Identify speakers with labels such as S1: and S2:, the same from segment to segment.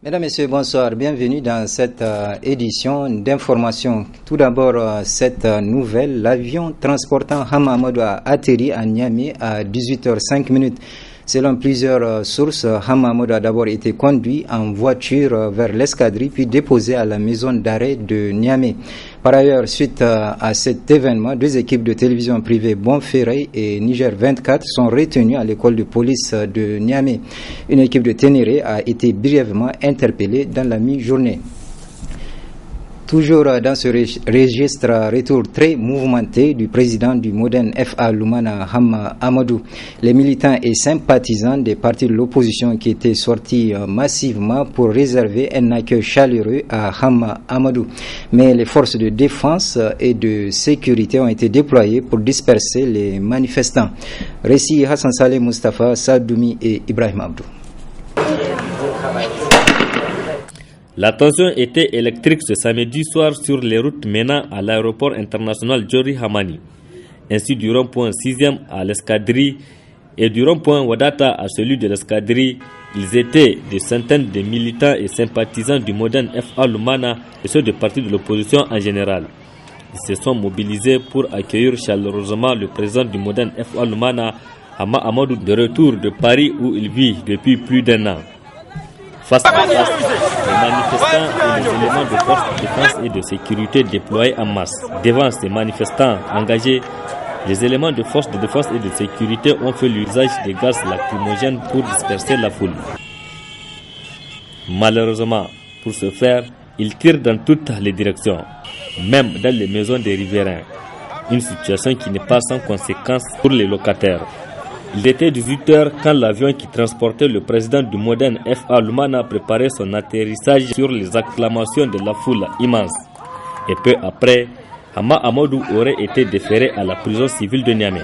S1: Mesdames, Messieurs, bonsoir. Bienvenue dans cette édition d'information. Tout d'abord, cette nouvelle, l'avion transportant Hama Amadou a atterri à Niamey à 18h05. Selon plusieurs sources, Hama Amadou a d'abord été conduit en voiture vers l'escadrille puis déposé à la maison d'arrêt de Niamey. Par ailleurs, suite à cet événement, deux équipes de télévision privée Bonferré et Niger 24 sont retenues à l'école de police de Niamey. Une équipe de Ténéré a été brièvement interpellée dans la mi-journée. Toujours dans ce registre, retour très mouvementé du président du Modène FA Lumana Hama Amadou. Les militants et sympathisants des partis de l'opposition qui étaient sortis massivement pour réserver un accueil chaleureux à Hama Amadou. Mais les forces de défense et de sécurité ont été déployées pour disperser les manifestants. Récit Hassan Saleh Mustafa, Sadoumi et Ibrahim Abdou.
S2: La tension était électrique ce samedi soir sur les routes menant à l'aéroport international Djori Hamani, ainsi du rond-point 6e à l'escadrille et du rond-point Wadata à celui de l'escadrille. Ils étaient des centaines de militants et sympathisants du Modène FA Lumana et ceux des partis de l'opposition en général. Ils se sont mobilisés pour accueillir chaleureusement le président du Modène FA Lumana, Hama Amadou, de retour de Paris où il vit depuis plus d'1 an. Face à face, les manifestants et les éléments de force de défense et de sécurité déployés en masse. Devant ces manifestants engagés, les éléments de force de défense et de sécurité ont fait l'usage des gaz lacrymogènes pour disperser la foule. Malheureusement, pour ce faire, ils tirent dans toutes les directions, même dans les maisons des riverains. Une situation qui n'est pas sans conséquence pour les locataires. Il était 18h quand l'avion qui transportait le président du Modène FA Lumana préparait son atterrissage sur les acclamations de la foule immense. Et peu après, Hama Amadou aurait été déféré à la prison civile de Niamey.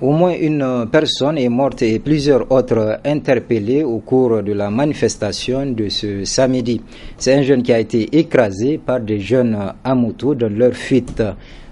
S1: Au moins une personne est morte et plusieurs autres interpellées au cours de la manifestation de ce samedi. C'est un jeune qui a été écrasé par des jeunes à moto dans leur fuite.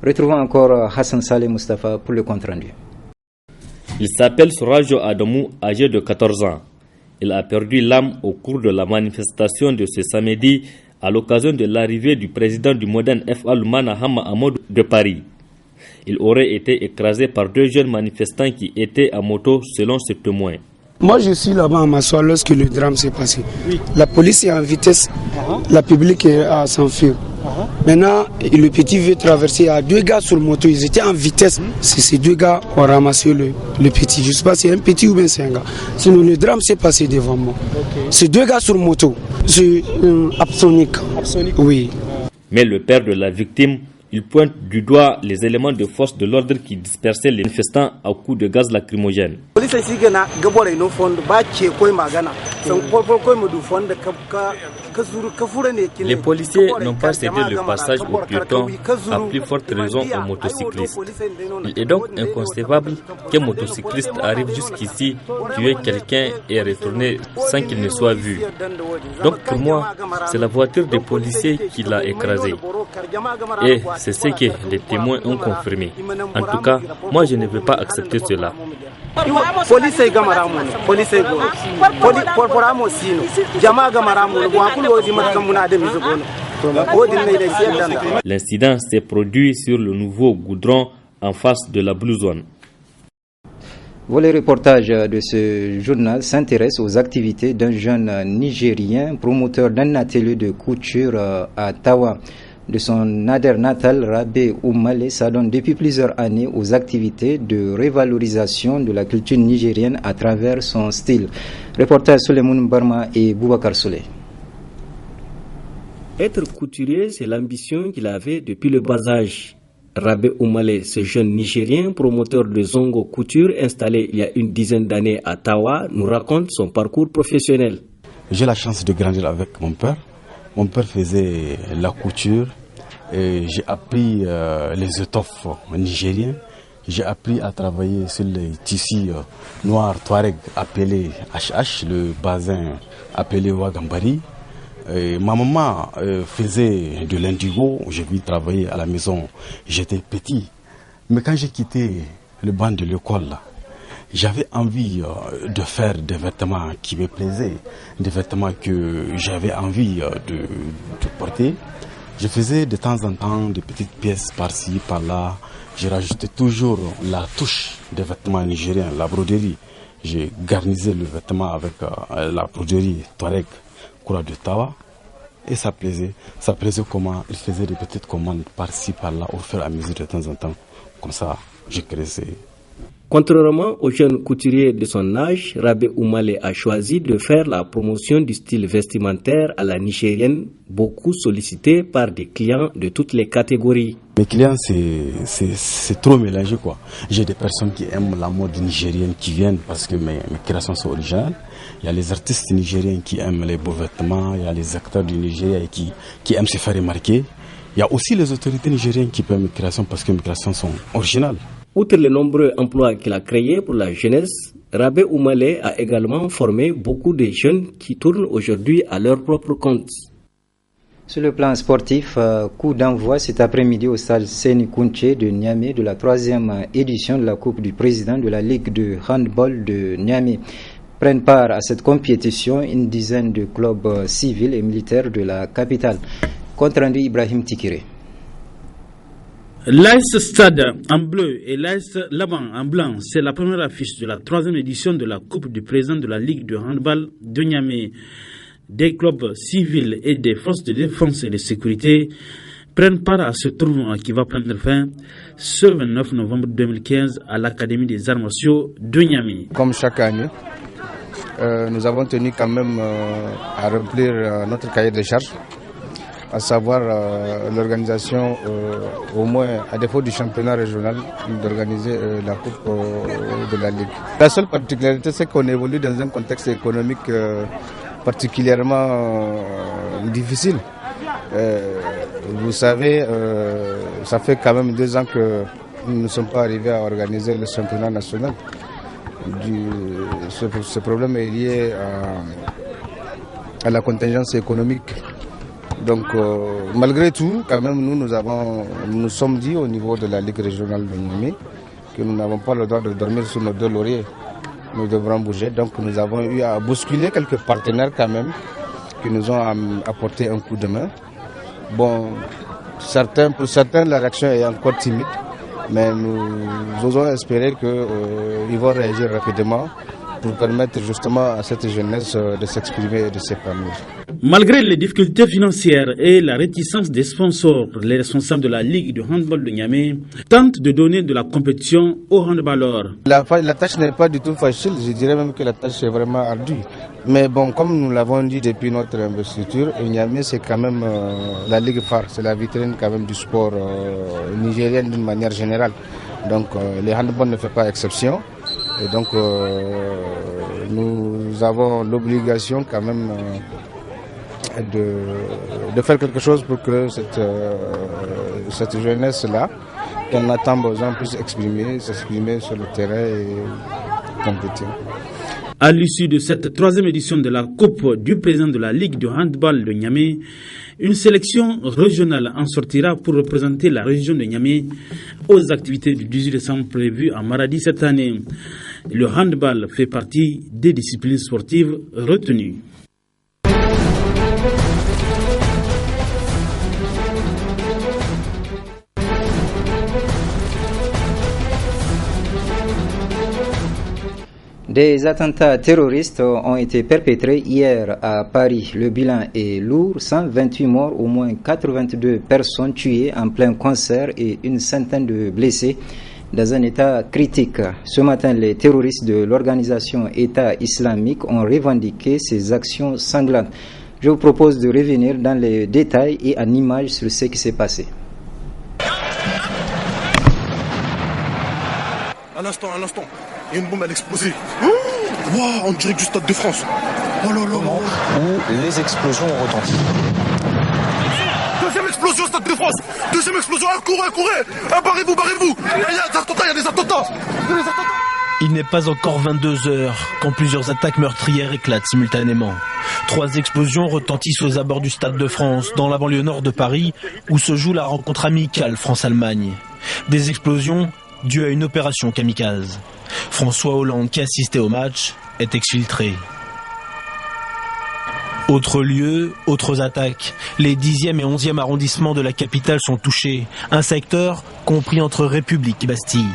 S1: Retrouvons encore Hassan Saleh Mustafa pour le compte-rendu.
S2: Il s'appelle Sourajo Adamou, âgé de 14 ans. Il a perdu l'âme au cours de la manifestation de ce samedi à l'occasion de l'arrivée du président du Modène FA Lumana Hama Amadou de Paris. Il aurait été écrasé par deux jeunes manifestants qui étaient à moto selon ce témoin.
S3: Moi je suis là-bas à m'asseoir lorsque le drame s'est passé. Oui. La police est en vitesse, la public est à s'enfuir. Maintenant, le petit veut traverser. Il y a deux gars sur moto, ils étaient en vitesse. C'est ces deux gars qui ont ramassé le petit. Je ne sais pas si c'est un petit ou bien c'est un gars. Sinon, le drame s'est passé devant moi. Okay. Ces deux gars sur moto, c'est Absonic. Oui.
S2: Mais le père de la victime, il pointe du doigt les éléments de force de l'ordre qui dispersaient les manifestants à coups de gaz lacrymogène. Les policiers n'ont pas cédé le passage aux piétons, à plus forte raison aux motocyclistes. Il est donc inconcevable qu'un motocycliste arrive jusqu'ici, tuer quelqu'un et retourner sans qu'il ne soit vu. Donc pour moi, c'est la voiture des policiers qui l'a écrasé. Et c'est ce que les témoins ont confirmé. En tout cas, moi je ne veux pas accepter cela. L'incident s'est produit sur le nouveau goudron en face de la Blue Zone.
S1: Le reportage de ce journal s'intéresse aux activités d'un jeune Nigérien promoteur d'un atelier de couture à Tawa. De son nader natal, Rabé Oumale s'adonne depuis plusieurs années aux activités de révalorisation de la culture nigérienne à travers son style. Reportage Souleymane Barma et Boubacar Souley.
S4: Être couturier, c'est l'ambition qu'il avait depuis le bas âge. Rabé Oumale, ce jeune Nigérien, promoteur de Zongo Couture installé il y a une dizaine d'années à Tawa, nous raconte son parcours professionnel.
S5: J'ai la chance de grandir avec mon père. Mon père faisait la couture et j'ai appris les étoffes nigériens. J'ai appris à travailler sur les tissus noirs Touareg appelés HH, le bazin appelé Wagambari. Ma maman faisait de l'indigo, j'ai vu travailler à la maison, j'étais petit. Mais quand j'ai quitté le banc de l'école, J'avais envie de faire des vêtements qui me plaisaient, des vêtements que j'avais envie de porter. Je faisais de temps en temps des petites pièces par-ci, par-là. Je rajoutais toujours la touche des vêtements nigériens, la broderie. J'ai garnisé le vêtement avec la broderie Touareg, Koura de Tawa. Et ça plaisait. Ça plaisait comment il faisait des petites commandes par-ci, par-là, au fur et à mesure de temps en temps. Comme ça, je créais.
S4: Contrairement aux jeunes couturiers de son âge, Rabé Oumale a choisi de faire la promotion du style vestimentaire à la nigérienne, beaucoup sollicité par des clients de toutes les catégories.
S5: Mes clients, c'est trop mélangé, quoi. J'ai des personnes qui aiment la mode nigérienne qui viennent parce que mes créations sont originales. Il y a les artistes nigériens qui aiment les beaux vêtements, il y a les acteurs du Nigeria qui aiment se faire remarquer. Il y a aussi les autorités nigériennes qui aiment mes créations parce que mes créations sont originales.
S4: Outre les nombreux emplois qu'il a créés pour la jeunesse, Rabé Oumale a également formé beaucoup de jeunes qui tournent aujourd'hui à leur propre compte.
S1: Sur le plan sportif, coup d'envoi cet après-midi au stade Seni Kounché de Niamey de la 3e édition de la Coupe du Président de la Ligue de handball de Niamey. Prennent part à cette compétition une dizaine de clubs civils et militaires de la capitale. Compte rendu Ibrahim Tikiré.
S6: L'AS Stade en bleu et l'AS Laban en blanc, c'est la première affiche de la 3e édition de la Coupe du Président de la Ligue de handball de Niamey. Des clubs civils et des forces de défense et de sécurité prennent part à ce tournoi qui va prendre fin ce 29 novembre 2015 à l'Académie des arts martiaux de Niamey.
S7: Comme chaque année, nous avons tenu quand même à remplir notre cahier de charges, à savoir l'organisation, au moins à défaut du championnat régional, d'organiser la Coupe de la Ligue. La seule particularité, c'est qu'on évolue dans un contexte économique particulièrement difficile. Vous savez, ça fait quand même 2 ans que nous ne sommes pas arrivés à organiser le championnat national. Ce problème est lié à la contingence économique. Donc, malgré tout, quand même, nous sommes dit au niveau de la Ligue régionale de Niamey que nous n'avons pas le droit de dormir sur nos 2 lauriers. Nous devrons bouger. Donc, nous avons eu à bousculer quelques partenaires quand même qui nous ont apporté un coup de main. Bon, pour certains, la réaction est encore timide, mais nous osons espérer qu'ils vont réagir rapidement pour permettre justement à cette jeunesse de s'exprimer et de s'épanouir.
S6: Malgré les difficultés financières et la réticence des sponsors, les responsables de la Ligue de handball de Niamey tentent de donner de la compétition aux handballeurs.
S7: La tâche n'est pas du tout facile, je dirais même que la tâche est vraiment ardue. Mais bon, comme nous l'avons dit depuis notre investiture, Niamey c'est quand même la Ligue phare, c'est la vitrine quand même du sport nigérien d'une manière générale. Donc les handball ne fait pas exception. Et donc nous avons l'obligation quand même de faire quelque chose pour que cette jeunesse-là, qu'on a tant besoin, puisse s'exprimer sur le terrain et compétir.
S6: À l'issue de cette 3e édition de la Coupe du Président de la Ligue de handball de Niamey, une sélection régionale en sortira pour représenter la région de Niamey aux activités du 18 décembre prévues à Maradi cette année. Le handball fait partie des disciplines sportives retenues.
S1: Des attentats terroristes ont été perpétrés hier à Paris. Le bilan est lourd, 128 morts, au moins 82 personnes tuées en plein concert et une centaine de blessés dans un état critique. Ce matin, les terroristes de l'organisation État islamique ont revendiqué ces actions sanglantes. Je vous propose de revenir dans les détails et en images sur ce qui s'est passé.
S8: Un instant. Il y a une bombe, elle a explosé. Wow, on dirait du Stade de France. Oh là là.
S9: Où les explosions ont retenti.
S8: Deuxième explosion, Stade de France. Deuxième explosion, courez. Barrez-vous. Il y a des attentats.
S10: Il n'est pas encore 22 heures quand plusieurs attaques meurtrières éclatent simultanément. 3 explosions retentissent aux abords du Stade de France, dans la banlieue nord de Paris, où se joue la rencontre amicale France-Allemagne. Des explosions dues à une opération kamikaze. François Hollande, qui assistait au match, est exfiltré. Autres lieux, autres attaques. Les 10e et 11e arrondissements de la capitale sont touchés. Un secteur compris entre République et Bastille.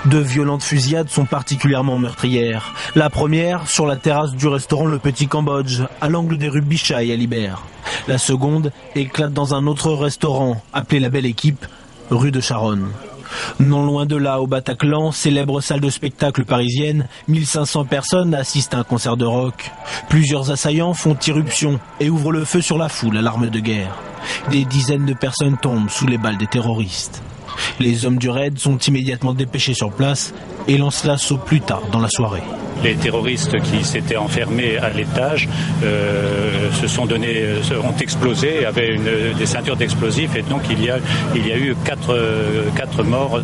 S10: De violentes fusillades sont particulièrement meurtrières. La première, sur la terrasse du restaurant Le Petit Cambodge, à l'angle des rues Bichat et Alibert. La seconde éclate dans un autre restaurant, appelé La Belle Équipe, rue de Charonne. Non loin de là, au Bataclan, célèbre salle de spectacle parisienne, 1500 personnes assistent à un concert de rock. Plusieurs assaillants font irruption et ouvrent le feu sur la foule à l'arme de guerre. Des dizaines de personnes tombent sous les balles des terroristes. Les hommes du raid sont immédiatement dépêchés sur place et lancent l'assaut plus tard dans la soirée.
S11: Les terroristes qui s'étaient enfermés à l'étage ont explosé, avaient des ceintures d'explosifs, et donc il y a eu quatre morts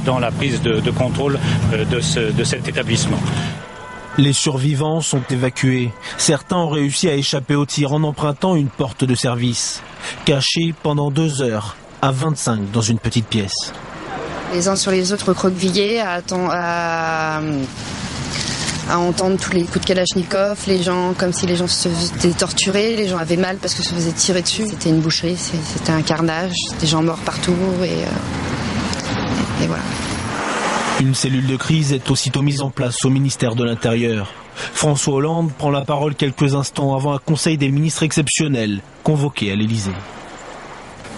S11: dans la prise de contrôle de cet établissement.
S10: Les survivants sont évacués. Certains ont réussi à échapper au tir en empruntant une porte de service. Cachés pendant 2 heures, à 25 dans une petite pièce.
S12: Les uns sur les autres recroquevillés, à entendre tous les coups de Kalachnikov, les gens comme si les gens se faisaient torturer, les gens avaient mal parce que se faisaient tirer dessus. C'était une boucherie, c'était un carnage, des gens morts partout et voilà.
S10: Une cellule de crise est aussitôt mise en place au ministère de l'Intérieur. François Hollande prend la parole quelques instants avant un conseil des ministres exceptionnel convoqué à l'Élysée.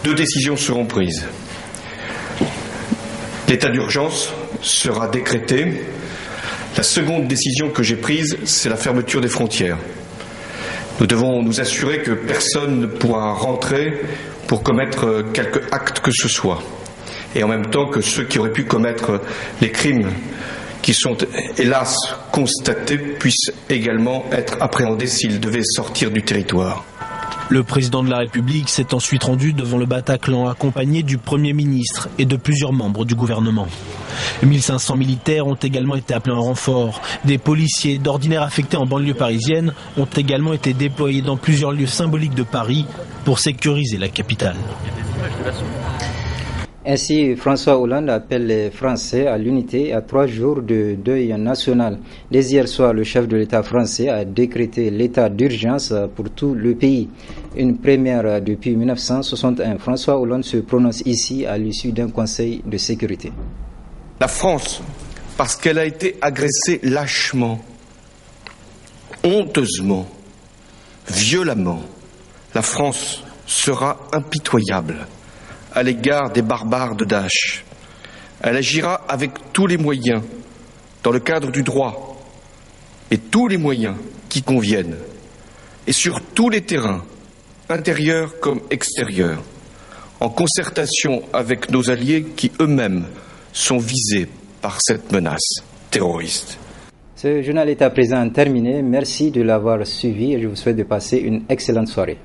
S13: 2 décisions seront prises. L'état d'urgence sera décrété. La seconde décision que j'ai prise, c'est la fermeture des frontières. Nous devons nous assurer que personne ne pourra rentrer pour commettre quelque acte que ce soit. Et en même temps que ceux qui auraient pu commettre les crimes qui sont hélas constatés puissent également être appréhendés s'ils devaient sortir du territoire.
S10: Le président de la République s'est ensuite rendu devant le Bataclan accompagné du Premier ministre et de plusieurs membres du gouvernement. 1500 militaires ont également été appelés en renfort. Des policiers d'ordinaire affectés en banlieue parisienne ont également été déployés dans plusieurs lieux symboliques de Paris pour sécuriser la capitale.
S1: Ainsi, François Hollande appelle les Français à l'unité à 3 jours de deuil national. Dès hier soir, le chef de l'État français a décrété l'état d'urgence pour tout le pays. Une première depuis 1961. François Hollande se prononce ici à l'issue d'un conseil de sécurité.
S13: La France, parce qu'elle a été agressée lâchement, honteusement, violemment, la France sera impitoyable à l'égard des barbares de Daesh. Elle agira avec tous les moyens, dans le cadre du droit, et tous les moyens qui conviennent, et sur tous les terrains, intérieurs comme extérieurs, en concertation avec nos alliés qui eux-mêmes sont visés par cette menace terroriste.
S1: Ce journal est à présent terminé. Merci de l'avoir suivi et je vous souhaite de passer une excellente soirée.